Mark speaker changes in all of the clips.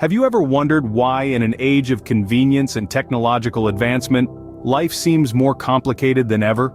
Speaker 1: Have you ever wondered why in an age of convenience and technological advancement, life seems more complicated than ever?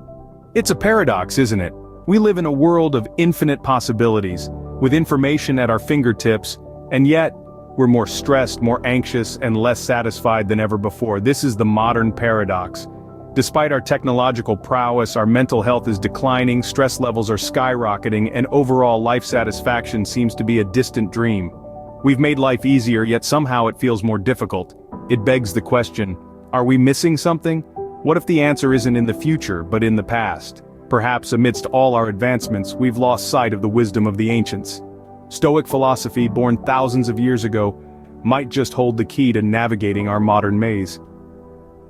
Speaker 1: It's a paradox, isn't it? We live in a world of infinite possibilities, with information at our fingertips, and yet, we're more stressed, more anxious, and less satisfied than ever before. This is the modern paradox. Despite our technological prowess, our mental health is declining, stress levels are skyrocketing, and overall life satisfaction seems to be a distant dream. We've made life easier, yet somehow it feels more difficult. It begs the question, are we missing something? What if the answer isn't in the future, but in the past? Perhaps amidst all our advancements, we've lost sight of the wisdom of the ancients. Stoic philosophy, born thousands of years ago, might just hold the key to navigating our modern maze.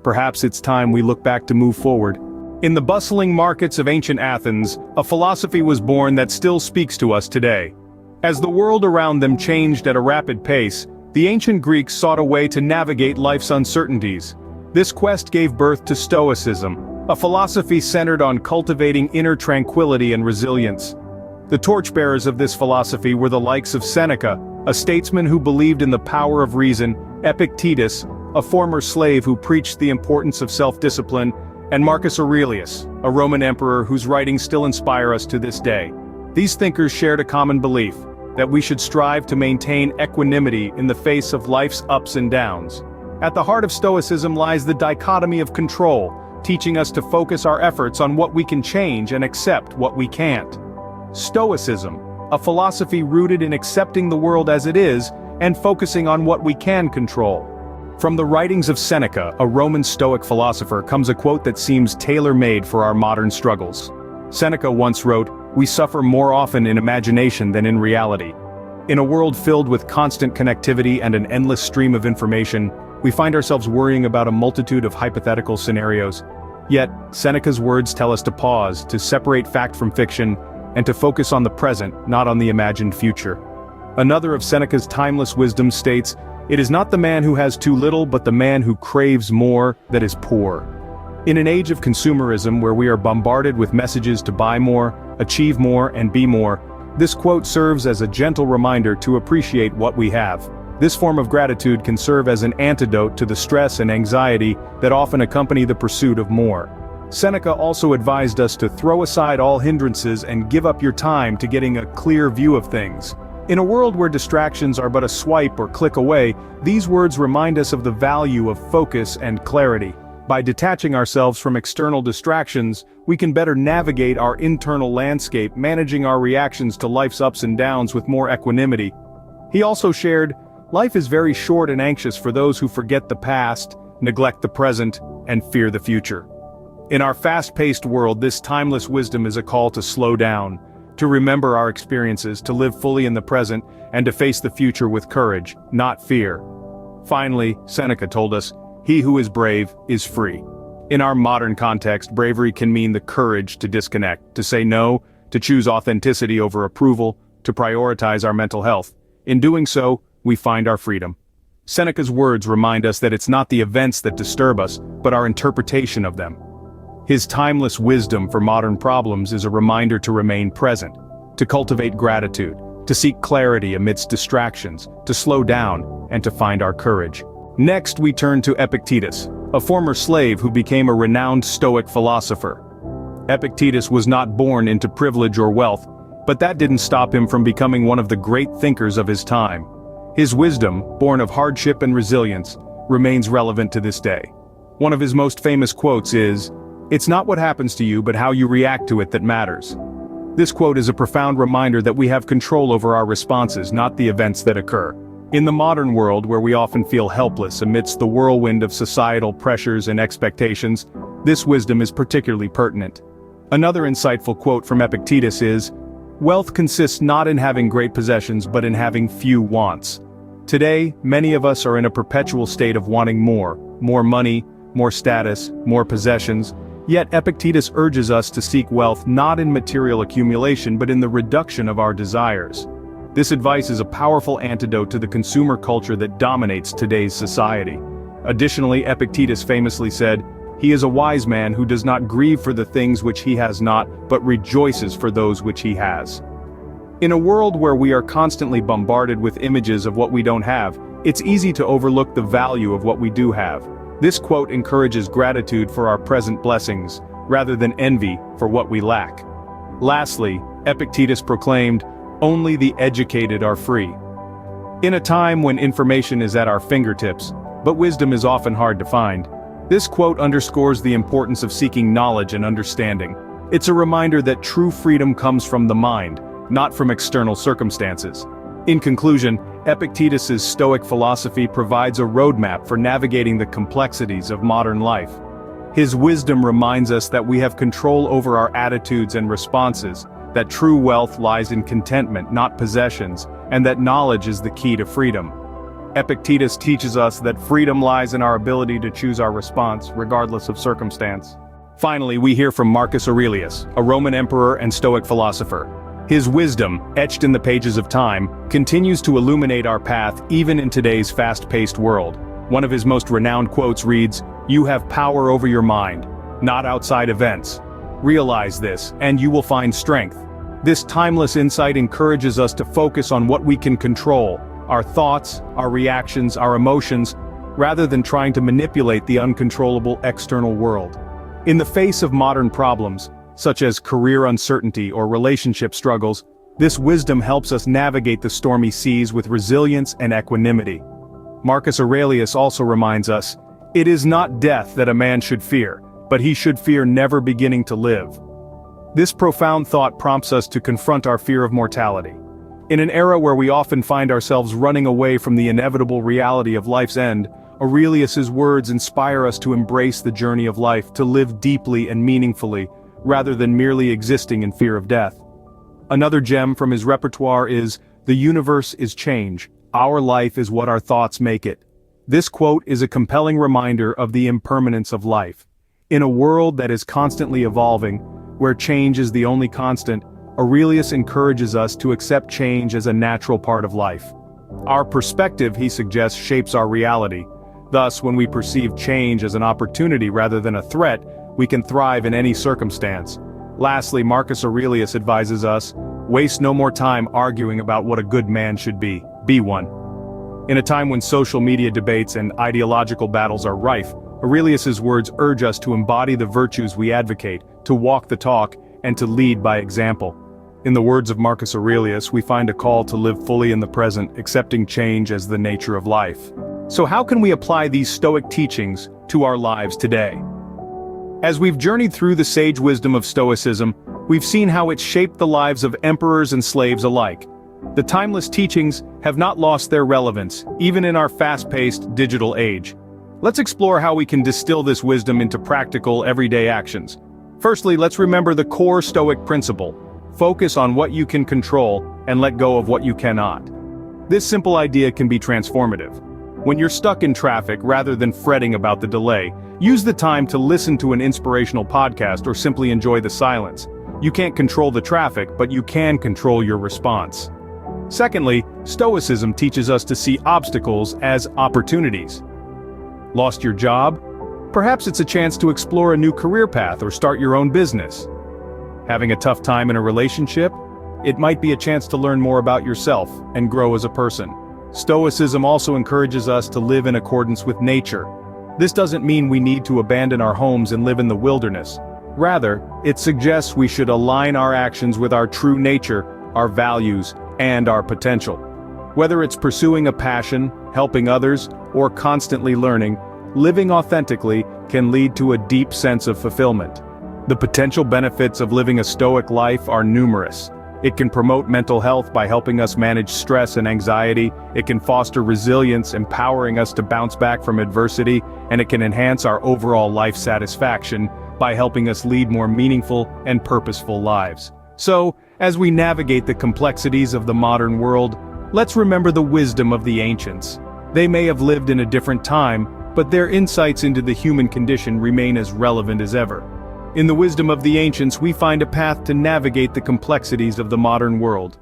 Speaker 1: Perhaps it's time we look back to move forward. In the bustling markets of ancient Athens, a philosophy was born that still speaks to us today. As the world around them changed at a rapid pace, the ancient Greeks sought a way to navigate life's uncertainties. This quest gave birth to Stoicism, a philosophy centered on cultivating inner tranquility and resilience. The torchbearers of this philosophy were the likes of Seneca, a statesman who believed in the power of reason, Epictetus, a former slave who preached the importance of self-discipline, and Marcus Aurelius, a Roman emperor whose writings still inspire us to this day. These thinkers shared a common belief, that we should strive to maintain equanimity in the face of life's ups and downs. At the heart of Stoicism lies the dichotomy of control, teaching us to focus our efforts on what we can change and accept what we can't. Stoicism, a philosophy rooted in accepting the world as it is and focusing on what we can control. From the writings of Seneca, a Roman Stoic philosopher, comes a quote that seems tailor-made for our modern struggles. Seneca once wrote, "We suffer more often in imagination than in reality." In a world filled with constant connectivity and an endless stream of information, we find ourselves worrying about a multitude of hypothetical scenarios. Yet, Seneca's words tell us to pause, to separate fact from fiction, and to focus on the present, not on the imagined future. Another of Seneca's timeless wisdom states, "It is not the man who has too little, but the man who craves more that is poor." In an age of consumerism where we are bombarded with messages to buy more, achieve more, and be more, this quote serves as a gentle reminder to appreciate what we have. This form of gratitude can serve as an antidote to the stress and anxiety that often accompany the pursuit of more. Seneca also advised us to throw aside all hindrances and give up your time to getting a clear view of things. In a world where distractions are but a swipe or click away, these words remind us of the value of focus and clarity. By detaching ourselves from external distractions, we can better navigate our internal landscape, managing our reactions to life's ups and downs with more equanimity. He also shared, "Life is very short and anxious for those who forget the past, neglect the present, and fear the future." In our fast-paced world, this timeless wisdom is a call to slow down, to remember our experiences, to live fully in the present, and to face the future with courage, not fear. Finally, Seneca told us, "He who is brave is free." In our modern context, bravery can mean the courage to disconnect, to say no, to choose authenticity over approval, to prioritize our mental health. In doing so, we find our freedom. Seneca's words remind us that it's not the events that disturb us, but our interpretation of them. His timeless wisdom for modern problems is a reminder to remain present, to cultivate gratitude, to seek clarity amidst distractions, to slow down, and to find our courage. Next, we turn to Epictetus, a former slave who became a renowned Stoic philosopher. Epictetus was not born into privilege or wealth, but that didn't stop him from becoming one of the great thinkers of his time. His wisdom, born of hardship and resilience, remains relevant to this day. One of his most famous quotes is, "It's not what happens to you but how you react to it that matters." This quote is a profound reminder that we have control over our responses, not the events that occur. In the modern world where we often feel helpless amidst the whirlwind of societal pressures and expectations, this wisdom is particularly pertinent. Another insightful quote from Epictetus is, "Wealth consists not in having great possessions but in having few wants." Today, many of us are in a perpetual state of wanting more money, more status, more possessions, yet Epictetus urges us to seek wealth not in material accumulation but in the reduction of our desires. This advice is a powerful antidote to the consumer culture that dominates today's society. Additionally, Epictetus famously said, "He is a wise man who does not grieve for the things which he has not, but rejoices for those which he has." In a world where we are constantly bombarded with images of what we don't have, It's easy to overlook the value of what we do have. This quote encourages gratitude for our present blessings, rather than envy for what we lack. Lastly, Epictetus proclaimed, "Only the educated are free." In a time when information is at our fingertips, but wisdom is often hard to find, this quote underscores the importance of seeking knowledge and understanding. It's a reminder that true freedom comes from the mind, not from external circumstances. In conclusion, Epictetus's Stoic philosophy provides a roadmap for navigating the complexities of modern life. His wisdom reminds us that we have control over our attitudes and responses, that true wealth lies in contentment, not possessions, and that knowledge is the key to freedom. Epictetus teaches us that freedom lies in our ability to choose our response, regardless of circumstance. Finally, we hear from Marcus Aurelius, a Roman emperor and Stoic philosopher. His wisdom, etched in the pages of time, continues to illuminate our path even in today's fast-paced world. One of his most renowned quotes reads, "You have power over your mind, not outside events. Realize this, and you will find strength." This timeless insight encourages us to focus on what we can control, our thoughts, our reactions, our emotions, rather than trying to manipulate the uncontrollable external world. In the face of modern problems, such as career uncertainty or relationship struggles, this wisdom helps us navigate the stormy seas with resilience and equanimity. Marcus Aurelius also reminds us, "It is not death that a man should fear, but he should fear never beginning to live." This profound thought prompts us to confront our fear of mortality. In an era where we often find ourselves running away from the inevitable reality of life's end, Aurelius's words inspire us to embrace the journey of life, to live deeply and meaningfully, rather than merely existing in fear of death. Another gem from his repertoire is, "The universe is change. Our life is what our thoughts make it." This quote is a compelling reminder of the impermanence of life. In a world that is constantly evolving, where change is the only constant, Aurelius encourages us to accept change as a natural part of life. Our perspective, he suggests, shapes our reality. Thus, when we perceive change as an opportunity rather than a threat, we can thrive in any circumstance. Lastly, Marcus Aurelius advises us, "Waste no more time arguing about what a good man should be. Be one." In a time when social media debates and ideological battles are rife, Aurelius's words urge us to embody the virtues we advocate, to walk the talk, and to lead by example. In the words of Marcus Aurelius, we find a call to live fully in the present, accepting change as the nature of life. So how can we apply these Stoic teachings to our lives today? As we've journeyed through the sage wisdom of Stoicism, we've seen how it shaped the lives of emperors and slaves alike. The timeless teachings have not lost their relevance, even in our fast-paced digital age. Let's explore how we can distill this wisdom into practical, everyday actions. Firstly, let's remember the core Stoic principle. Focus on what you can control, and let go of what you cannot. This simple idea can be transformative. When you're stuck in traffic, rather than fretting about the delay, use the time to listen to an inspirational podcast or simply enjoy the silence. You can't control the traffic, but you can control your response. Secondly, Stoicism teaches us to see obstacles as opportunities. Lost your job? Perhaps it's a chance to explore a new career path or start your own business. Having a tough time in a relationship? It might be a chance to learn more about yourself and grow as a person. Stoicism also encourages us to live in accordance with nature. This doesn't mean we need to abandon our homes and live in the wilderness. Rather, it suggests we should align our actions with our true nature, our values, and our potential. Whether it's pursuing a passion, helping others, or constantly learning, living authentically can lead to a deep sense of fulfillment. The potential benefits of living a Stoic life are numerous. It can promote mental health by helping us manage stress and anxiety, it can foster resilience, empowering us to bounce back from adversity, and it can enhance our overall life satisfaction by helping us lead more meaningful and purposeful lives. So, as we navigate the complexities of the modern world, let's remember the wisdom of the ancients. They may have lived in a different time, but their insights into the human condition remain as relevant as ever. In the wisdom of the ancients, we find a path to navigate the complexities of the modern world.